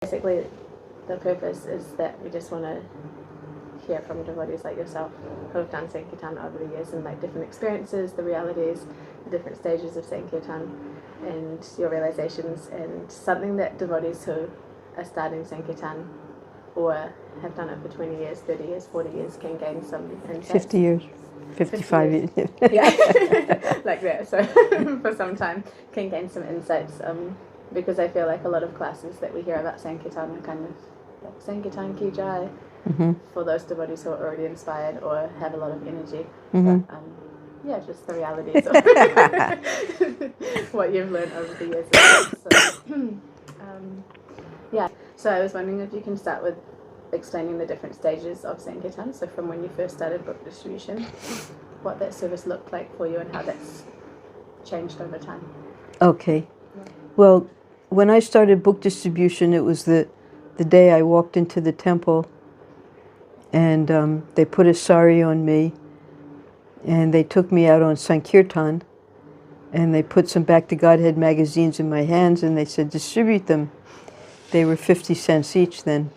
Basically, the purpose is that we just want to hear from devotees like yourself who have done Sankirtan over the years and like different experiences, the realities, the different stages of Sankirtan and your realizations, and something that devotees who are starting Sankirtan or have done it for 20 years, 30 years, 40 years can gain some insights. 50 years, 55 years. Yeah, like that. So for some time can gain some insights, because I feel like a lot of classes that we hear about Sankirtan are kind of like Sankirtan ki jai for those devotees who are already inspired or have a lot of energy. But, yeah, just the realities of what you've learned over the years. Yeah, so I was wondering if you can start with explaining the different stages of Sankirtan. So from when you first started book distribution, what that service looked like for you and how that's changed over time. Okay. Well, when I started book distribution, it was the day I walked into the temple, and they put a sari on me, and they took me out on Sankirtan, and they put some Back to Godhead magazines in my hands, and they said, distribute them. They were 50 cents each then.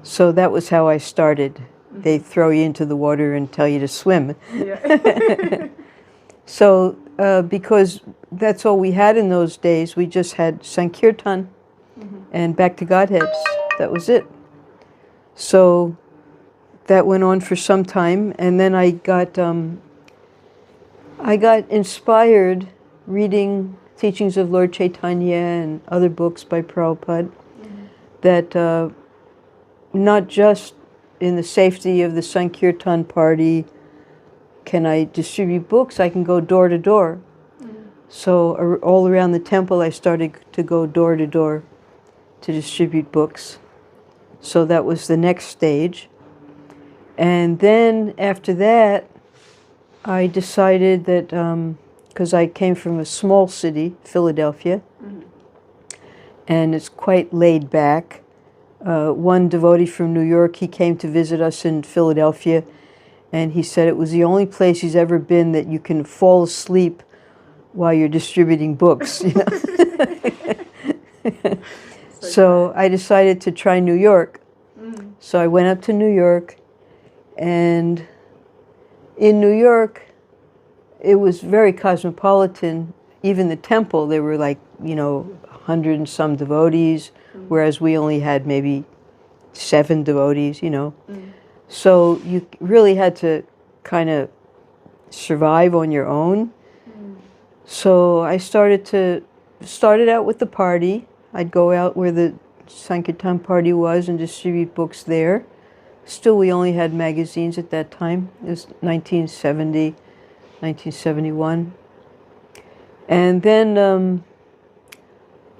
So that was how I started. They throw you into the water and tell you to swim. Yeah. So because that's all we had in those days, we just had Sankirtan and Back to Godheads. That was it. So that went on for some time, and then I got inspired reading teachings of Lord Chaitanya and other books by Prabhupada, that not just in the safety of the Sankirtan party can I distribute books, I can go door to door. So all around the temple I started to go door to door to distribute books. So that was the next stage. And then after that, I decided that, because I came from a small city, Philadelphia, and it's quite laid back. One devotee from New York, he came to visit us in Philadelphia, and he said it was the only place he's ever been that you can fall asleep while you're distributing books. You know? So I decided to try New York. So I went up to New York, and in New York, it was very cosmopolitan. Even the temple, there were like, 100 and some devotees, whereas we only had maybe 7 devotees, So you really had to kind of survive on your own. So I started out with the party. I'd go out where the Sankirtan party was and distribute books there. Still, we only had magazines at that time. It was 1970, 1971. And then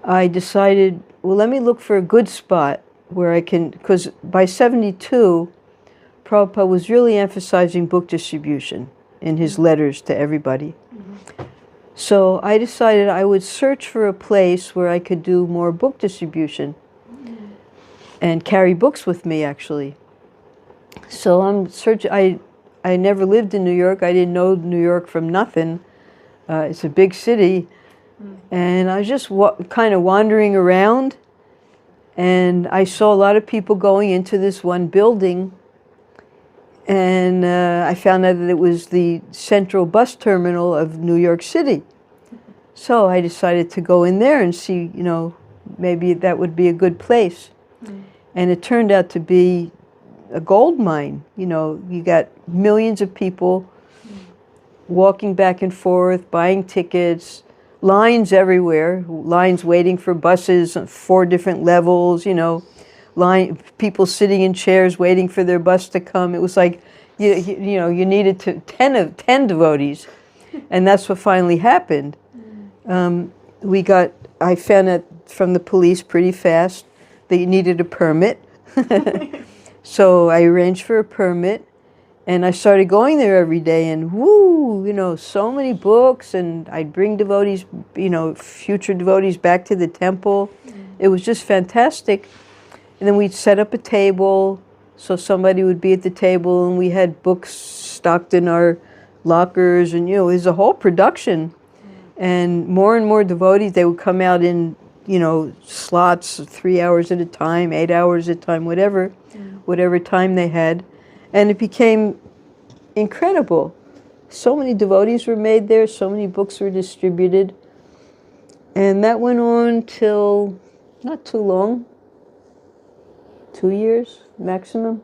I decided, well, let me look for a good spot where I can, because by 72, Prabhupada was really emphasizing book distribution in his letters to everybody. So I decided I would search for a place where I could do more book distribution and carry books with me, actually. So I'm searching. I never lived in New York. I didn't know New York from nothing. It's a big city. And I was just kind of wandering around, and I saw a lot of people going into this one building, and I found out that it was the central bus terminal of New York City. So I decided to go in there and see, maybe that would be a good place. And it turned out to be a gold mine. You got millions of people walking back and forth, buying tickets, lines everywhere, lines waiting for buses, 4 different levels, people sitting in chairs waiting for their bus to come. It was like, you needed 10 devotees, and that's what finally happened. I found out from the police pretty fast that you needed a permit. So I arranged for a permit, and I started going there every day, and so many books, and I'd bring devotees, future devotees back to the temple. It was just fantastic. And then we'd set up a table, so somebody would be at the table, and we had books stocked in our lockers, and it was a whole production. And more devotees, they would come out in slots, 3 hours at a time, 8 hours at a time, whatever time they had. And it became incredible. So many devotees were made there, so many books were distributed. And that went on till not too long, 2 years maximum.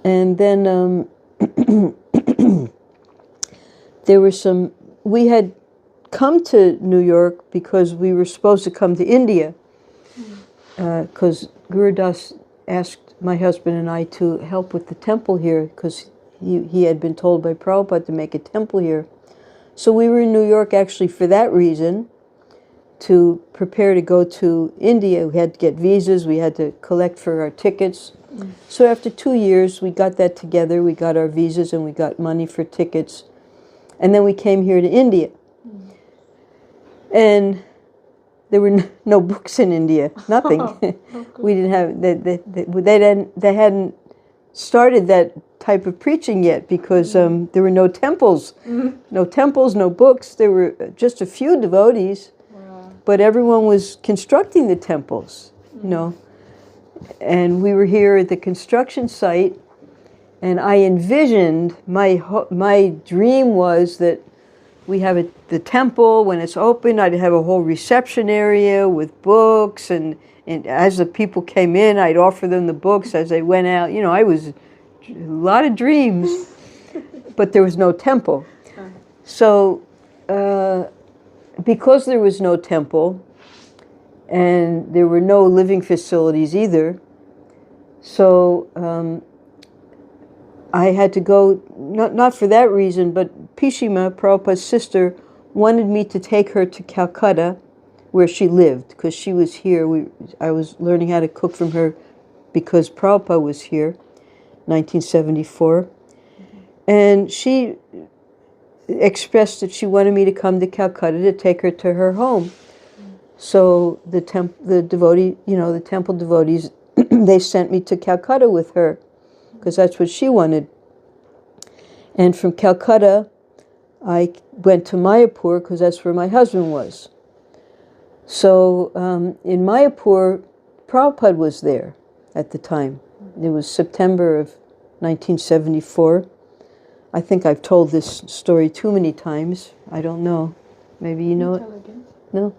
And then we had come to New York because we were supposed to come to India, because Guru Das asked my husband and I to help with the temple here, because he had been told by Prabhupada to make a temple here. So we were in New York actually for that reason, to prepare to go to India. We had to get visas, we had to collect for our tickets. So after 2 years, we got that together, we got our visas and we got money for tickets. And then we came here to India. And there were no books in India, nothing. We didn't have, they hadn't started that type of preaching yet, because there were no temples. No temples, no books. There were just a few devotees, but everyone was constructing the temples, And we were here at the construction site, and I envisioned, my dream was that we have the temple, when it's open, I'd have a whole reception area with books, and as the people came in, I'd offer them the books as they went out. I was, a lot of dreams, but there was no temple. So, because there was no temple, and there were no living facilities either, so I had to go, not for that reason, but Pishima, Prabhupada's sister, wanted me to take her to Calcutta, where she lived, because she was here. I was learning how to cook from her because Prabhupada was here, 1974. And she expressed that she wanted me to come to Calcutta to take her to her home. So the temple devotees, they sent me to Calcutta with her, because that's what she wanted. And from Calcutta, I went to Mayapur, because that's where my husband was. So in Mayapur, Prabhupada was there at the time. It was September of 1974. I think I've told this story too many times. I don't know. Maybe you know it? No?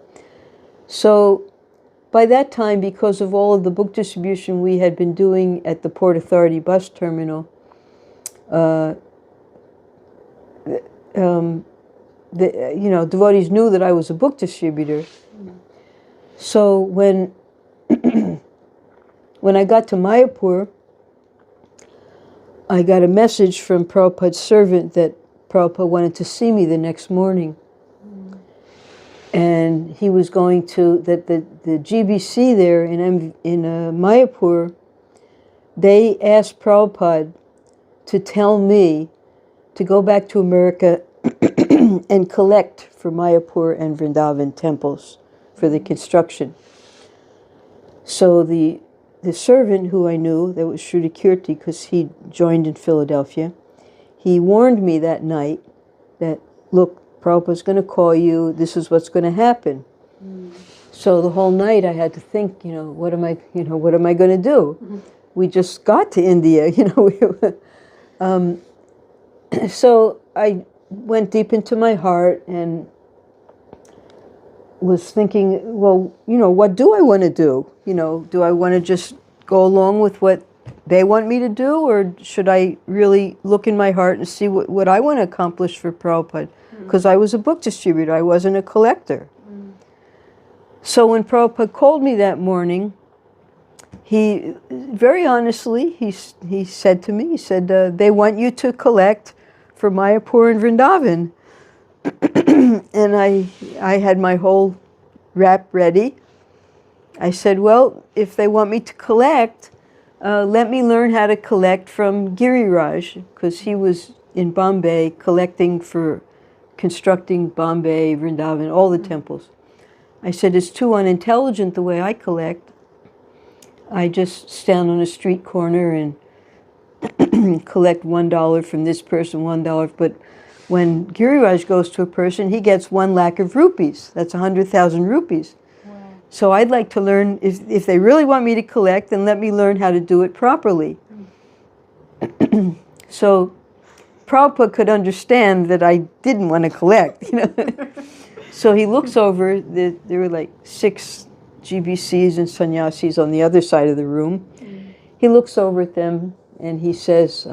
So by that time, because of all of the book distribution we had been doing at the Port Authority bus terminal, devotees knew that I was a book distributor. So when I got to Mayapur, I got a message from Prabhupada's servant that Prabhupada wanted to see me the next morning. And he was going to, that the GBC there in Mayapur, they asked Prabhupada to tell me to go back to America and collect for Mayapur and Vrindavan temples for the construction. So the servant who I knew, that was Shruti Kirti, because he joined in Philadelphia, he warned me that night that, look, Prabhupada's going to call you, this is what's going to happen. So the whole night I had to think, what am I going to do? We just got to India, So I went deep into my heart and was thinking, well, what do I want to do? Do I want to just go along with what they want me to do, or should I really look in my heart and see what I want to accomplish for Prabhupada? Because I was a book distributor, I wasn't a collector. So when Prabhupada called me that morning, he, very honestly, he said to me, they want you to collect for Mayapur and Vrindavan. And I had my whole rap ready. I said, well, if they want me to collect, let me learn how to collect from Giriraj, because he was in Bombay collecting for constructing Bombay, Vrindavan, all the temples. I said, it's too unintelligent the way I collect. I just stand on a street corner and collect $1 from this person, $1. But when Giriraj goes to a person, he gets 1 lakh of rupees. That's 100,000 rupees. Wow. So I'd like to learn, if they really want me to collect, then let me learn how to do it properly. So Prabhupada could understand that I didn't want to collect, you know. So he looks over, there were like 6 GBCs and sannyasis on the other side of the room. He looks over at them and he says,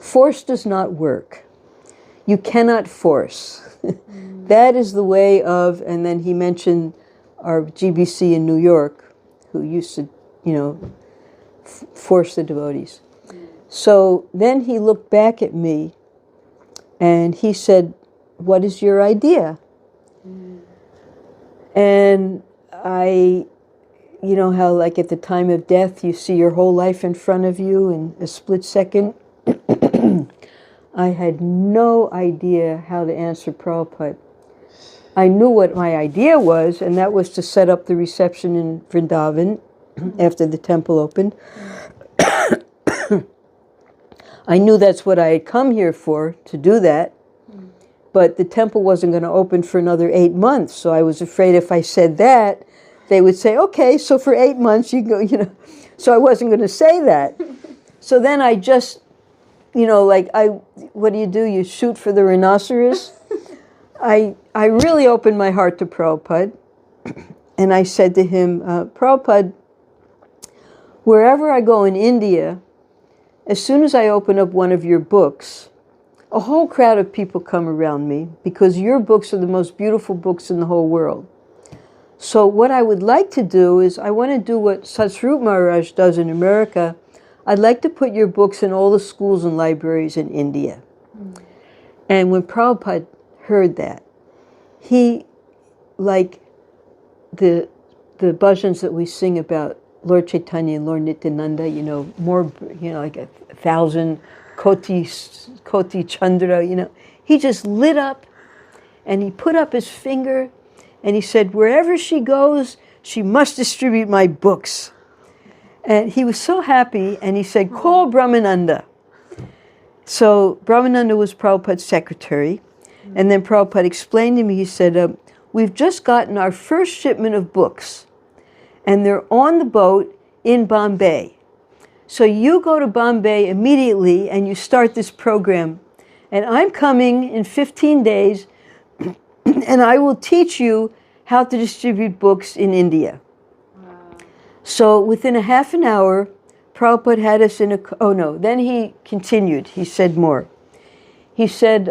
force does not work. You cannot force. That is the way of, and then he mentioned our GBC in New York, who used to, you know, force the devotees. So then he looked back at me and he said, what is your idea? And I, you know how like at the time of death you see your whole life in front of you in a split second? I had no idea how to answer Prabhupada. I knew what my idea was, and that was to set up the reception in Vrindavan after the temple opened. I knew that's what I had come here for, to do that. But the temple wasn't going to open for another 8 months, so I was afraid if I said that, they would say, okay, so for 8 months you go, you know. So I wasn't going to say that. So then I just, you know, like, what do? You shoot for the rhinoceros? I really opened my heart to Prabhupada, and I said to him, Prabhupada, wherever I go in India, as soon as I open up one of your books, a whole crowd of people come around me because your books are the most beautiful books in the whole world. So what I would like to do is, I want to do what Satsvarup Maharaj does in America. I'd like to put your books in all the schools and libraries in India. And when Prabhupada heard that, he, like the bhajans that we sing about Lord Chaitanya and Lord Nityananda, you know, more, you know, like 1,000 Koti Chandra, you know, he just lit up and he put up his finger and he said, wherever she goes, she must distribute my books. And he was so happy, and he said, call Brahmananda. So Brahmananda was Prabhupada's secretary, and then Prabhupada explained to me, he said, we've just gotten our first shipment of books, and they're on the boat in Bombay. So you go to Bombay immediately and you start this program. And I'm coming in 15 days and I will teach you how to distribute books in India. Wow. So within a half an hour, Prabhupada had us in a, oh no, then he continued, he said more. He said,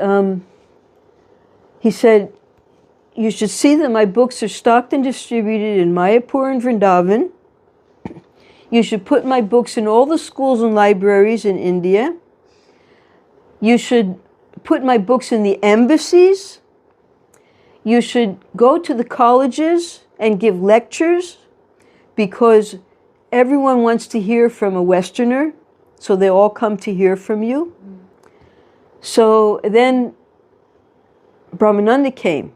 you should see that my books are stocked and distributed in Mayapur and Vrindavan. You should put my books in all the schools and libraries in India. You should put my books in the embassies. You should go to the colleges and give lectures because everyone wants to hear from a Westerner, so they all come to hear from you. So then Brahmananda came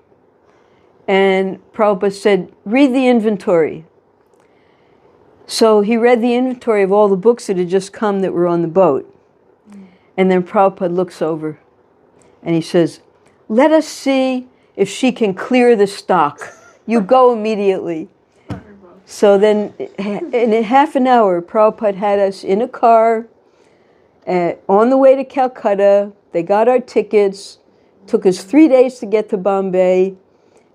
and Prabhupada said, read the inventory. So he read the inventory of all the books that had just come that were on the boat. And then Prabhupada looks over and he says, let us see if she can clear the stock. You go immediately. So then in a half an hour, Prabhupada had us in a car on the way to Calcutta. They got our tickets. Took us 3 days to get to Bombay.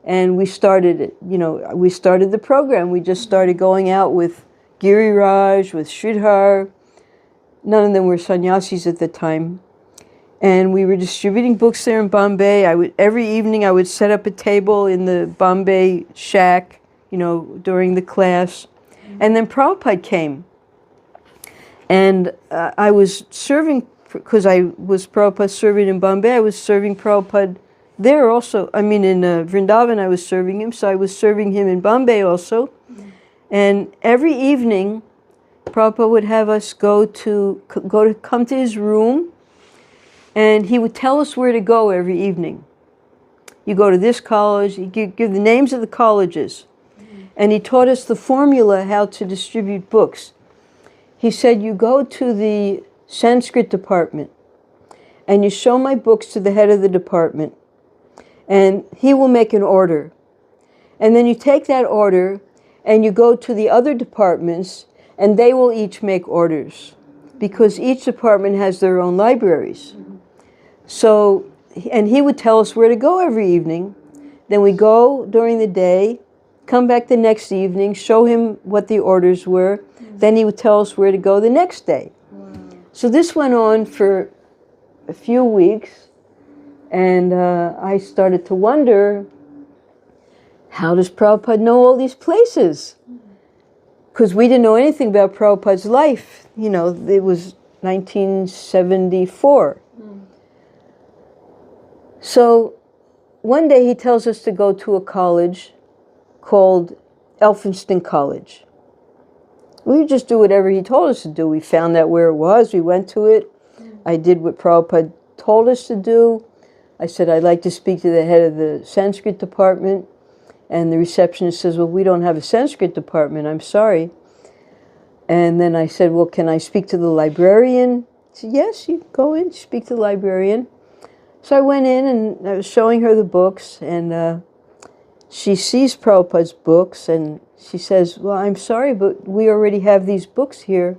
And we started it. You know, we started the program. We just started going out with Giriraj, with Sridhar. None of them were sannyasis at the time. And we were distributing books there in Bombay. Every evening I would set up a table in the Bombay shack, you know, during the class. And then Prabhupada came. And I was serving, because I was Prabhupada serving in Bombay, I was serving Prabhupada there also. I mean, in Vrindavan I was serving him, so I was serving him in Bombay also. And every evening, Prabhupada would have us come to his room, and he would tell us where to go every evening. You go to this college, he'd give the names of the colleges. And he taught us the formula how to distribute books. He said, you go to the Sanskrit department, and you show my books to the head of the department, and he will make an order. And then you take that order and you go to the other departments and they will each make orders because each department has their own libraries. So, and he would tell us where to go every evening. Then we go during the day, come back the next evening, show him what the orders were. Then he would tell us where to go the next day. So this went on for a few weeks, and I started to wonder, how does Prabhupada know all these places? Because we didn't know anything about Prabhupada's life. You know, it was 1974. So one day he tells us to go to a college called Elphinstone College. We would just do whatever he told us to do. We found out where it was. We went to it. I did what Prabhupada told us to do. I said, I'd like to speak to the head of the Sanskrit department. And the receptionist says, well, we don't have a Sanskrit department. I'm sorry. And then I said, well, can I speak to the librarian? He said, yes, you go in, speak to the librarian. So I went in and I was showing her the books. And she sees Prabhupada's books and she says, well, I'm sorry, but we already have these books here.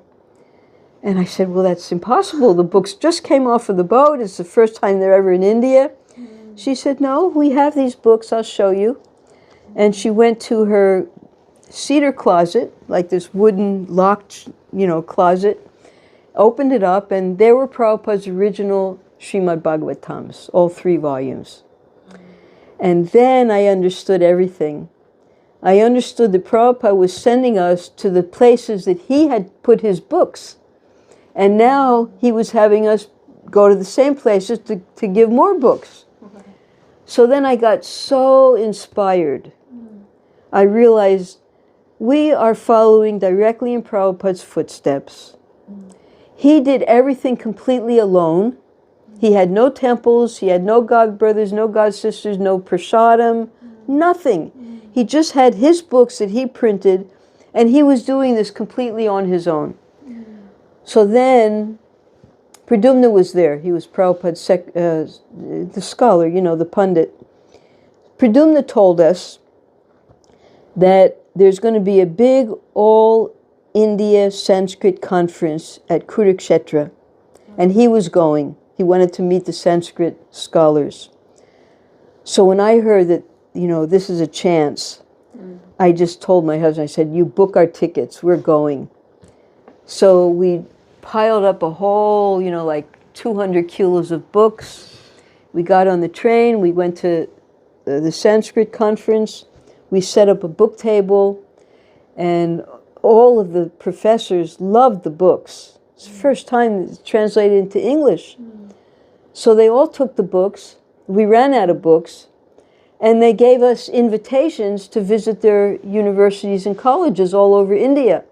And I said, well, that's impossible. The books just came off of the boat. It's the first time they're ever in India. She said, no, we have these books. I'll show you. And she went to her cedar closet, like this wooden locked, closet, opened it up, and there were Prabhupada's original Srimad Bhagavatams, all 3 volumes. And then I understood everything. I understood that Prabhupada was sending us to the places that he had put his books. And now he was having us go to the same places to give more books. So then I got so inspired. I realized we are following directly in Prabhupada's footsteps. He did everything completely alone. He had no temples, he had no god brothers, no god sisters, no prasadam, nothing. He just had his books that he printed, and he was doing this completely on his own. So then, Pradyumna was there. He was Prabhupada's the scholar, the pundit. Pradyumna told us that there's going to be a big all-India Sanskrit conference at Kurukshetra, and he was going. He wanted to meet the Sanskrit scholars. So when I heard that, this is a chance, I just told my husband, I said, you book our tickets, we're going. So we piled up a whole, like 200 kilos of books. We got on the train, we went to the Sanskrit conference, we set up a book table, and all of the professors loved the books. It's the first time it's translated into English. So they all took the books, we ran out of books, and they gave us invitations to visit their universities and colleges all over India.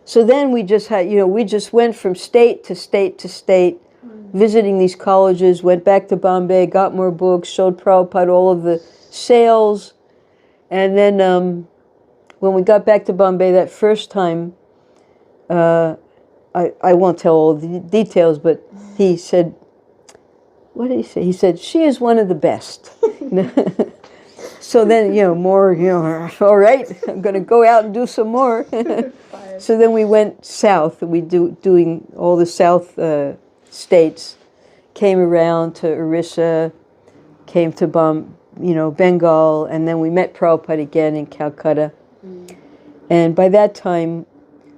So then we just had, we just went from state to state to state, visiting these colleges, went back to Bombay, got more books, showed Prabhupada all of the sales. And then when we got back to Bombay that first time, I won't tell all the details, but he said, what did he say? He said, she is one of the best. So then, more, all right, I'm going to go out and do some more. So then we went south, and we doing all the south states, came around to Orissa, came to Bengal, and then we met Prabhupada again in Calcutta. And by that time,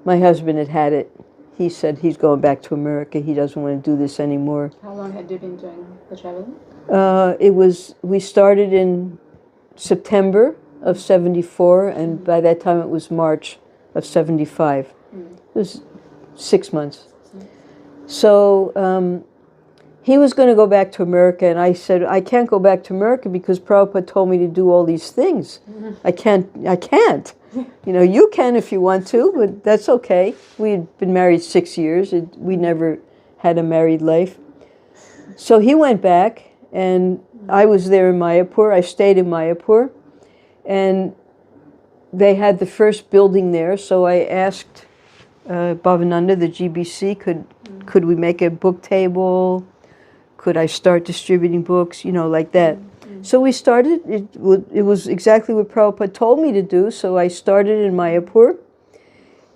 my husband had it. He said he's going back to America. He doesn't want to do this anymore. How long had you been doing the traveling? We started in September of 74, and by that time it was March of 75. It was 6 months. So he was going to go back to America, and I said, I can't go back to America because Prabhupada told me to do all these things. I can't. You can if you want to, but that's okay. We had been married 6 years. We never had a married life. So he went back, and I was there in Mayapur. I stayed in Mayapur, and they had the first building there, so I asked Bhavananda, the GBC, could we make a book table? Could I start distributing books? Like that. So we started, it was exactly what Prabhupada told me to do, so I started in Mayapur,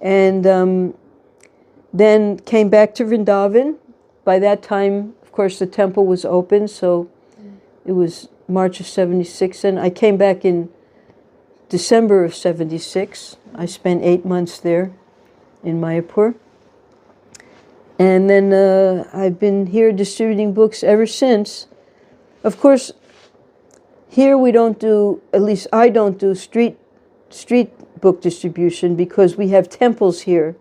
and then came back to Vrindavan. By that time, of course, the temple was open, so it was March of 76, and I came back in December of 76. I spent 8 months there in Mayapur. And then I've been here distributing books ever since. Of course, here we don't do, at least I don't do street book distribution because we have temples here.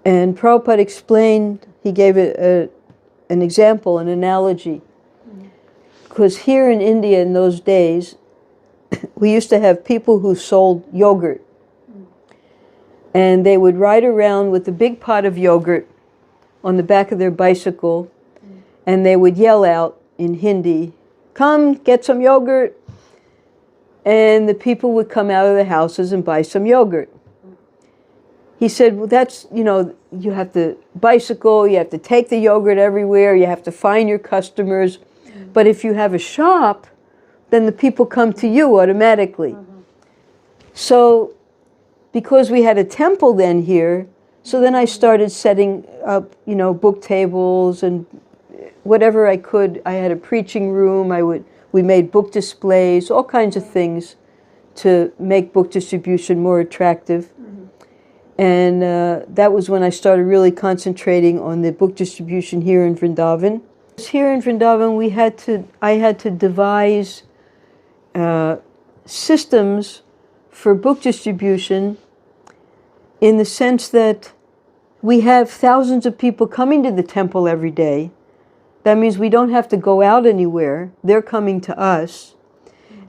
And Prabhupada explained, he gave an example, an analogy. Because here in India in those days, we used to have people who sold yogurt. And they would ride around with a big pot of yogurt on the back of their bicycle, and they would yell out in Hindi, "Come, get some yogurt." And the people would come out of the houses and buy some yogurt. He said, well, that's, you have to bicycle, you have to take the yogurt everywhere, you have to find your customers. But if you have a shop, then the people come to you automatically. So, because we had a temple then here, so then I started setting up, book tables and whatever I could. I had a preaching room. We made book displays, all kinds of things to make book distribution more attractive. And that was when I started really concentrating on the book distribution here in Vrindavan. Here in Vrindavan, I had to devise systems for book distribution, in the sense that we have thousands of people coming to the temple every day. That means we don't have to go out anywhere. They're coming to us.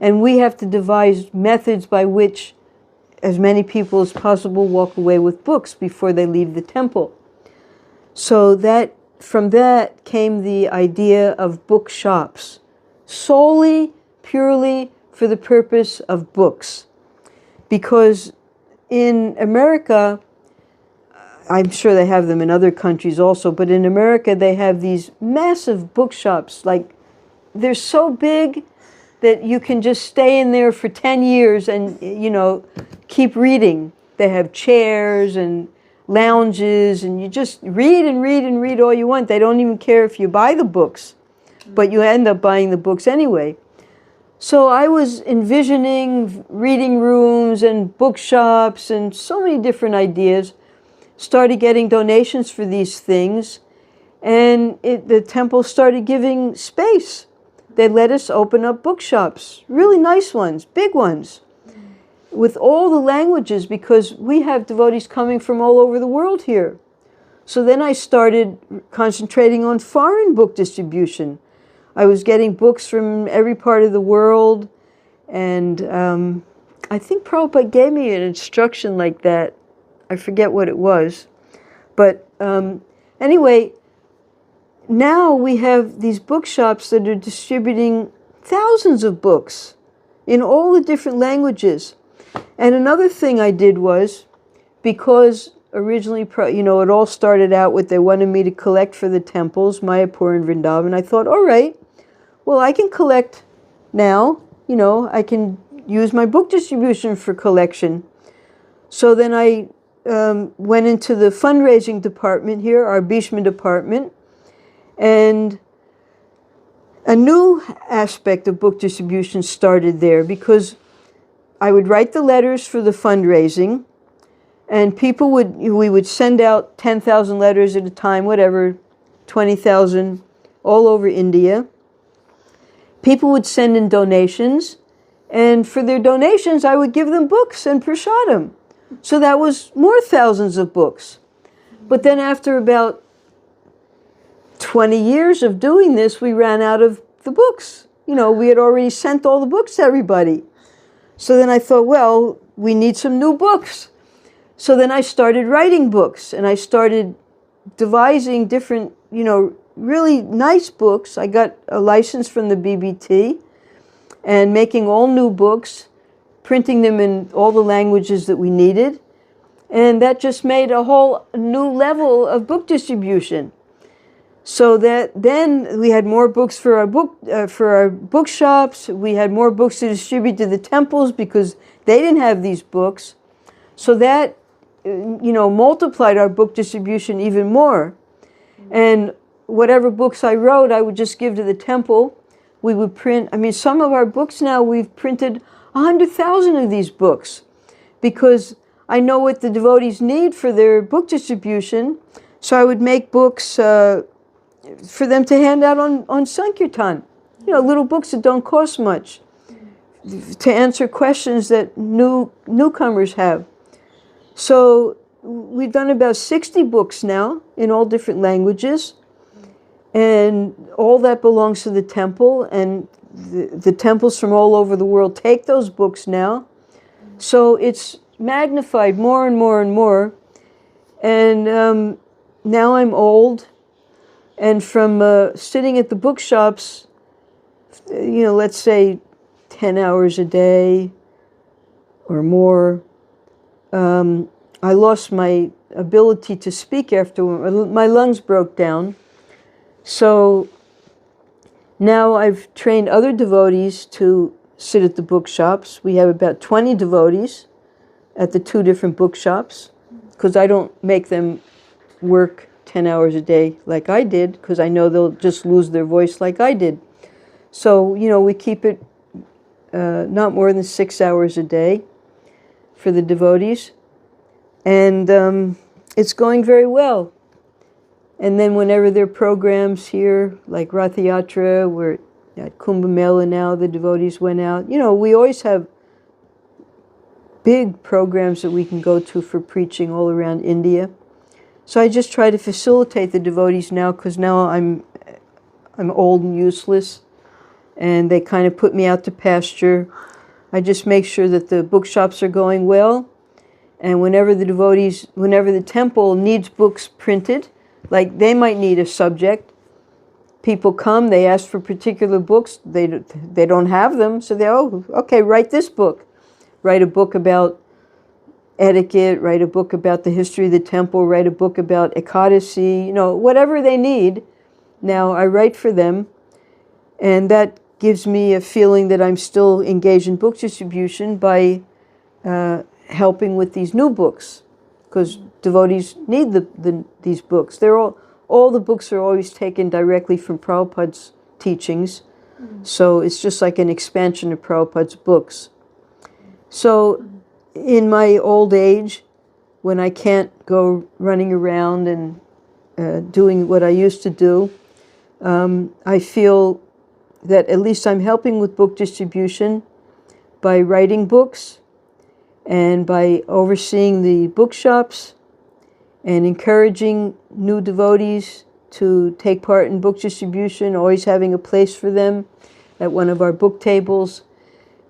And we have to devise methods by which as many people as possible walk away with books before they leave the temple. So from that came the idea of bookshops, solely, purely for the purpose of books. Because in America, I'm sure they have them in other countries also, but in America they have these massive bookshops. Like, they're so big that you can just stay in there for 10 years and, keep reading. They have chairs and lounges, and you just read and read and read all you want. They don't even care if you buy the books, but you end up buying the books anyway. So I was envisioning reading rooms and bookshops and so many different ideas. Started getting donations for these things, and the temple started giving space. They let us open up bookshops, really nice ones, big ones, with all the languages, because we have devotees coming from all over the world here. So then I started concentrating on foreign book distribution. I was getting books from every part of the world, and I think Prabhupada gave me an instruction like that. I forget what it was. But anyway, now we have these bookshops that are distributing thousands of books in all the different languages. And another thing I did was, because originally, it all started out with they wanted me to collect for the temples, Mayapur and Vrindavan. I thought, all right, well, I can collect now. I can use my book distribution for collection. So then I went into the fundraising department here, our Bhishma department, and a new aspect of book distribution started there, because I would write the letters for the fundraising, and we would send out 10,000 letters at a time, whatever, 20,000, all over India. People would send in donations, and for their donations I would give them books and prasadam. So that was more thousands of books. But then after about 20 years of doing this, we ran out of the books. We had already sent all the books to everybody. So then I thought, well, we need some new books. So then I started writing books, and I started devising different, really nice books. I got a license from the BBT, and making all new books, printing them in all the languages that we needed. And that just made a whole new level of book distribution. So that then we had more books for our bookshops. We had more books to distribute to the temples because they didn't have these books. So that multiplied our book distribution even more. And whatever books I wrote, I would just give to the temple. We would print. I mean, some of our books now, we've printed 100,000 of these books because I know what the devotees need for their book distribution. So I would make books for them to hand out on Sankirtan. Little books that don't cost much to answer questions that newcomers have. So we've done about 60 books now in all different languages, and all that belongs to the temple, and the temples from all over the world take those books now. So it's magnified more and more and more. And now I'm old, and from sitting at the bookshops, let's say 10 hours a day or more, I lost my ability to speak after my lungs broke down. So now I've trained other devotees to sit at the bookshops. We have about 20 devotees at the 2 different bookshops because I don't make them work 10 hours a day like I did because I know they'll just lose their voice like I did. So, we keep it not more than 6 hours a day for the devotees. And it's going very well. And then whenever there are programs here, like Rath Yatra, we're at Kumbh Mela now, the devotees went out. We always have big programs that we can go to for preaching all around India. So I just try to facilitate the devotees now because now I'm old and useless, and they kind of put me out to pasture. I just make sure that the bookshops are going well, and whenever the temple needs books printed, like they might need a subject, people come, they ask for particular books, they don't have them, so okay, write this book. Write a book about etiquette, write a book about the history of the temple, write a book about ecstasies, whatever they need. Now I write for them, and that gives me a feeling that I'm still engaged in book distribution by helping with these new books, because devotees need these books. All the books are always taken directly from Prabhupada's teachings, so it's just like an expansion of Prabhupada's books. So in my old age, when I can't go running around and doing what I used to do, I feel that at least I'm helping with book distribution by writing books and by overseeing the bookshops and encouraging new devotees to take part in book distribution, always having a place for them at one of our book tables,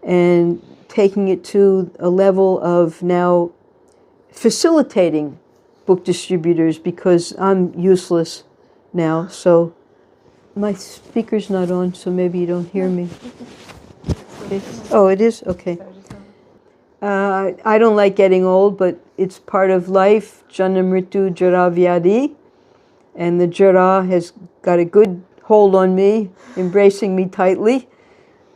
and taking it to a level of now facilitating book distributors because I'm useless now. So my speaker's not on, so maybe you don't hear me. Okay. Oh, it is? Okay. I don't like getting old, but it's part of life. Jana mritu jara vyadi. And the jara has got a good hold on me, embracing me tightly.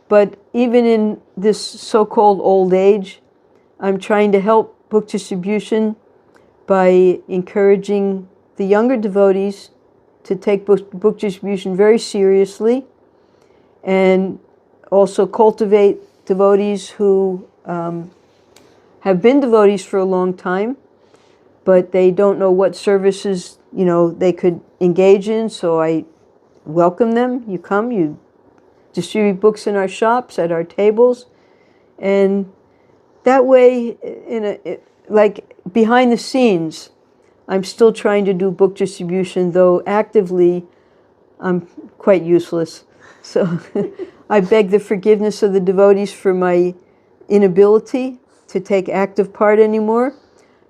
But even in this so-called old age, I'm trying to help book distribution by encouraging the younger devotees to take book distribution very seriously, and also cultivate devotees who have been devotees for a long time, but they don't know what services they could engage in. So I welcome them. You come, you distribute books in our shops, at our tables, and that way, like behind the scenes, I'm still trying to do book distribution, though actively I'm quite useless. So I beg the forgiveness of the devotees for my inability to take active part anymore,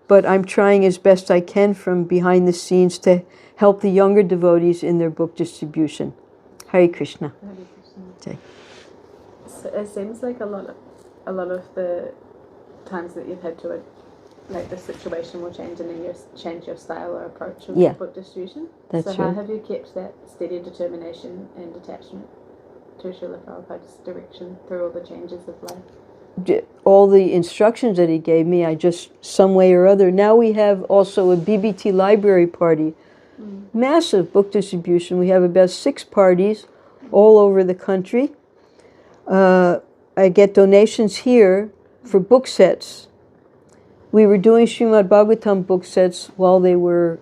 but I'm trying as best I can from behind the scenes to help the younger devotees in their book distribution. Hare Krishna. Hare Krishna. Okay. So it seems like a lot of the times that you've had to like the situation will change and then you change your style or approach of Yeah. book distribution. That's so how right. have you kept that steady determination and attachment to Srila Prabhupada's direction through all the changes of life? All the instructions that he gave me, I just, some way or other. Now we have also a BBT library party. Massive book distribution. We have about 6 parties all over the country. I get donations here for book sets. We were doing Srimad Bhagavatam book sets while they were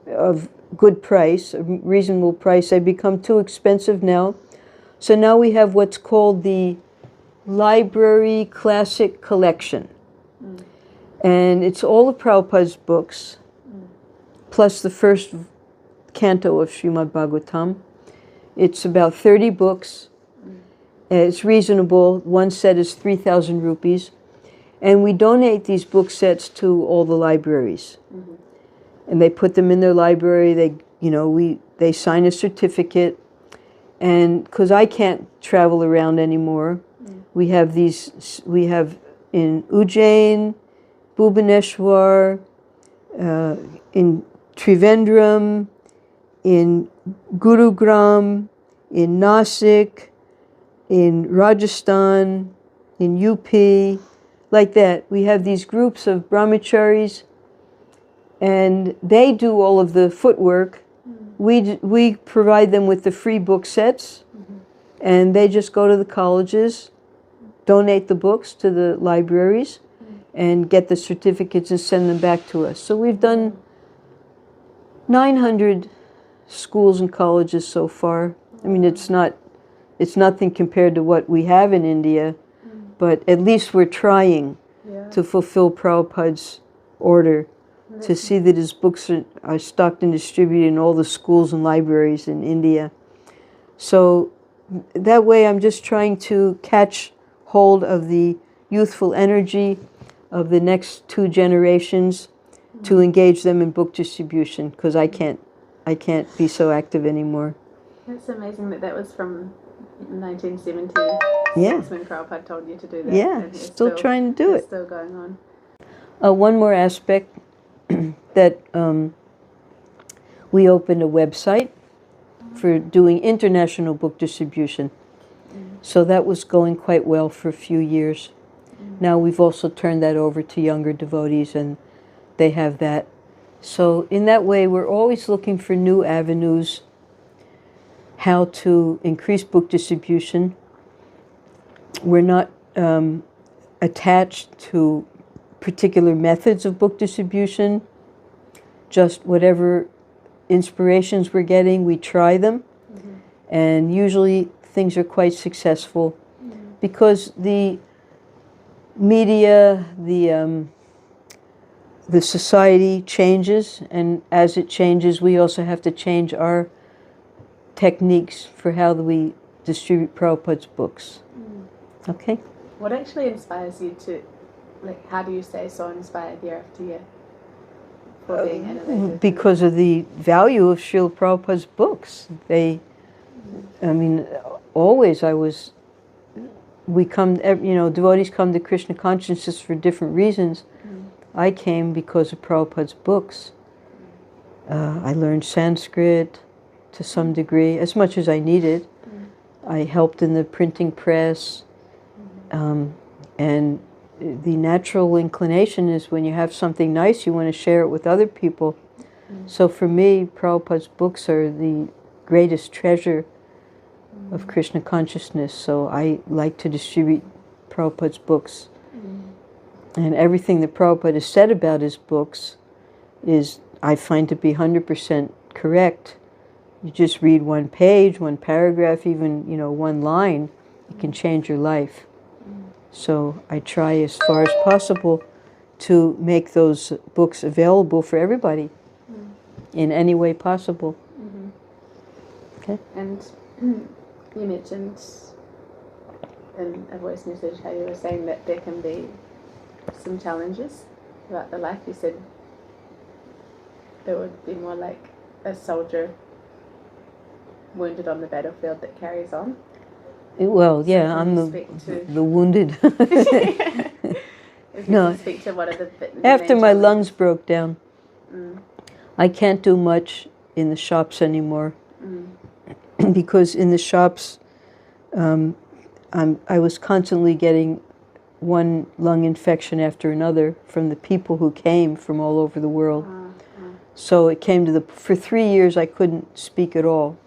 of good price, a reasonable price. They become too expensive now. So now we have what's called the Library Classic Collection. And it's all of Prabhupada's books, plus the first canto of Srimad Bhagavatam. It's about 30 books. It's reasonable. One set is 3,000 rupees. And we donate these book sets to all the libraries. And they put them in their library. They sign a certificate. And because I can't travel around anymore, we have in Ujjain, Bhubaneswar, in Trivandrum, in Gurugram, in Nasik, in Rajasthan, in UP, like that. We have these groups of brahmacharis, and they do all of the footwork. We provide them with the free book sets, and they just go to the colleges, donate the books to the libraries, and get the certificates and send them back to us. So we've done 900 schools and colleges so far. I mean, it's nothing compared to what we have in India, but at least we're trying to fulfill Prabhupada's order to see that his books are stocked and distributed in all the schools and libraries in India. So that way I'm just trying to catch hold of the youthful energy of the next 2 generations to engage them in book distribution, because I can't be so active anymore. It's amazing that was from 1970. Yeah. That's when Prabhupada told you to do that. Yeah, and still trying to do it's it. still going on. One more aspect that we opened a website for doing international book distribution. So that was going quite well for a few years. Now we've also turned that over to younger devotees, and they have that. So in that way, we're always looking for new avenues, how to increase book distribution. We're not attached to particular methods of book distribution. Just whatever inspirations we're getting, we try them. And usually things are quite successful because the media, the society changes, and as it changes, we also have to change our techniques for how we distribute Prabhupada's books. Okay? What actually inspires you to, how do you stay so inspired year after year for being innovative? Because of the value of Srila Prabhupada's books. Always devotees come to Krishna consciousness for different reasons. I came because of Prabhupada's books. I learned Sanskrit to some degree, as much as I needed. I helped in the printing press. And the natural inclination is when you have something nice, you want to share it with other people. So for me, Prabhupada's books are the greatest treasure of Krishna consciousness. So I like to distribute Prabhupada's books. And everything that Prabhupada has said about his books is, I find, to be 100% correct. You just read one page, one paragraph, even one line, it can change your life. So I try as far as possible to make those books available for everybody in any way possible. Okay. And you mentioned in a voice message how you were saying that there can be some challenges about the life. You said it would be more like a soldier wounded on the battlefield that carries on. Well, yeah, So I'm the wounded. Is If you No. can speak to what are the After main my challenges? lungs broke down, I can't do much in the shops anymore because in the shops I was constantly getting one lung infection after another from the people who came from all over the world. So it came to for 3 years I couldn't speak at all.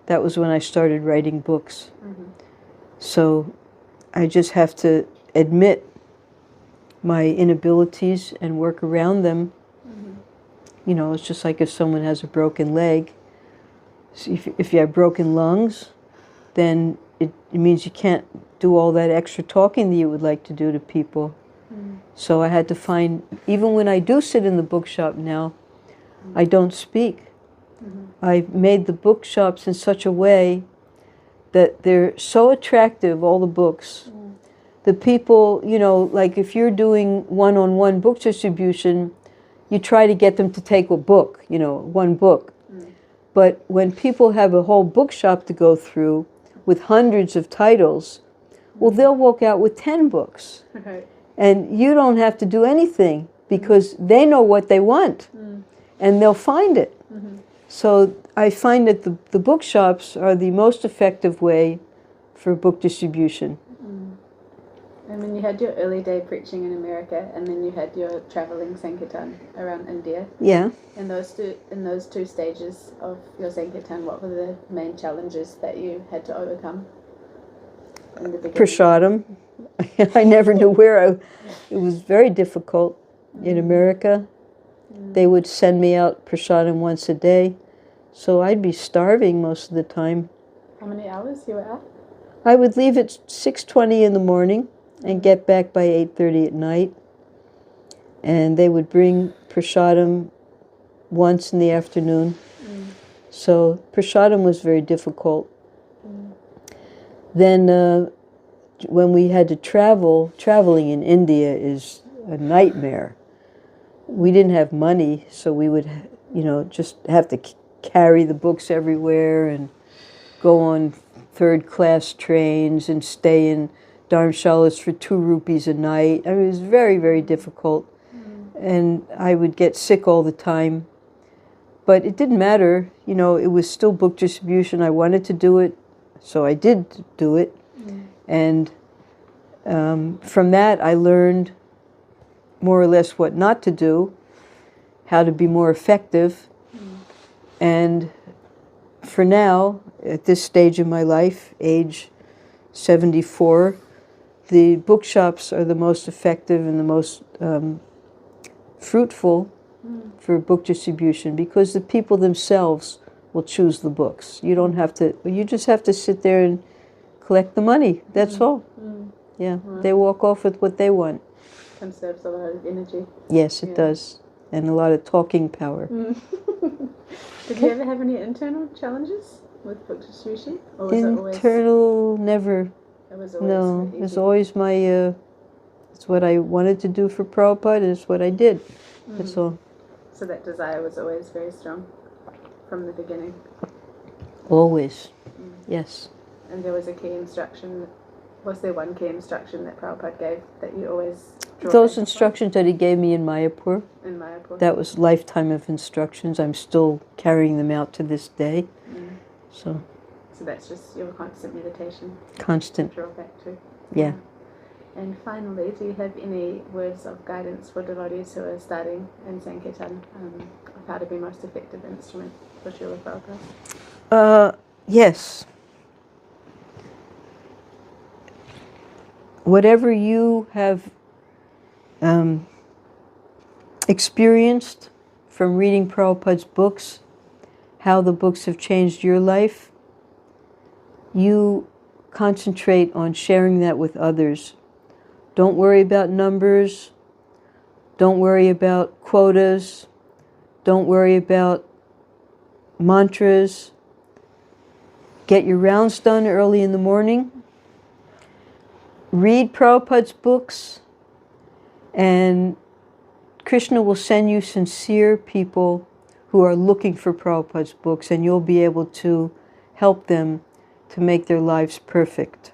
That was when I started writing books. So I just have to admit my inabilities and work around them. You know, it's just like if someone has a broken leg. So if you have broken lungs, then it means you can't do all that extra talking that you would like to do to people. So I had to find, even when I do sit in the bookshop now, I don't speak. I've made the bookshops in such a way that they're so attractive, all the books. The people, you know, like if you're doing one-on-one book distribution, you try to get them to take a book, you know, one book. But when people have a whole bookshop to go through with hundreds of titles, well, they'll walk out with 10 books. And you don't have to do anything because they know what they want and they'll find it. So I find that the bookshops are the most effective way for book distribution. And then you had your early day preaching in America, and then you had your traveling Sankirtan around India. Yeah. In those two stages of your Sankirtan, what were the main challenges that you had to overcome in the beginning? Prasadam. I never knew where it was very difficult in America. They would send me out prasadam once a day, so I'd be starving most of the time. How many hours you were out? I would leave at 6:20 in the morning and get back by 8:30 at night. And they would bring prasadam once in the afternoon. So prasadam was very difficult. Then when we had to traveling in India is a nightmare. We didn't have money, so we would, you know, just have to carry the books everywhere and go on third-class trains and stay in dharamshalas for 2 rupees a night. I mean, it was very, very difficult. And I would get sick all the time. But it didn't matter. You know, it was still book distribution. I wanted to do it, so I did do it. And from that, I learned more or less what not to do, how to be more effective. And for now, at this stage of my life, age 74, the bookshops are the most effective and the most fruitful for book distribution because the people themselves will choose the books. You don't have to, you just have to sit there and collect the money. That's all. Yeah, they walk off with what they want. Conserves a lot of energy. Yes, it does. And a lot of talking power. Did you ever have any internal challenges with book distribution? Or was Internal, never. It was always No, easy? it's always my, it's what I wanted to do for Prabhupada, and it's what I did. That's all. So that desire was always very strong from the beginning. Always. Yes. And there was a key instruction. Was there one key instruction that Prabhupada gave that you always draw Those back instructions that he gave me in Mayapur, upon? In Mayapur? that was lifetime of instructions. I'm still carrying them out to this day. So that's just your constant meditation. constant. To draw back to. Yeah. And finally, do you have any words of guidance for devotees who are starting in Sankirtan of how to be most effective instrument for Srila Prabhupada? Yes. Whatever you have experienced from reading Prabhupada's books, how the books have changed your life, you concentrate on sharing that with others. Don't worry about numbers. Don't worry about quotas. Don't worry about mantras. Get your rounds done early in the morning. Read Prabhupada's books, and Krishna will send you sincere people who are looking for Prabhupada's books, and you'll be able to help them to make their lives perfect.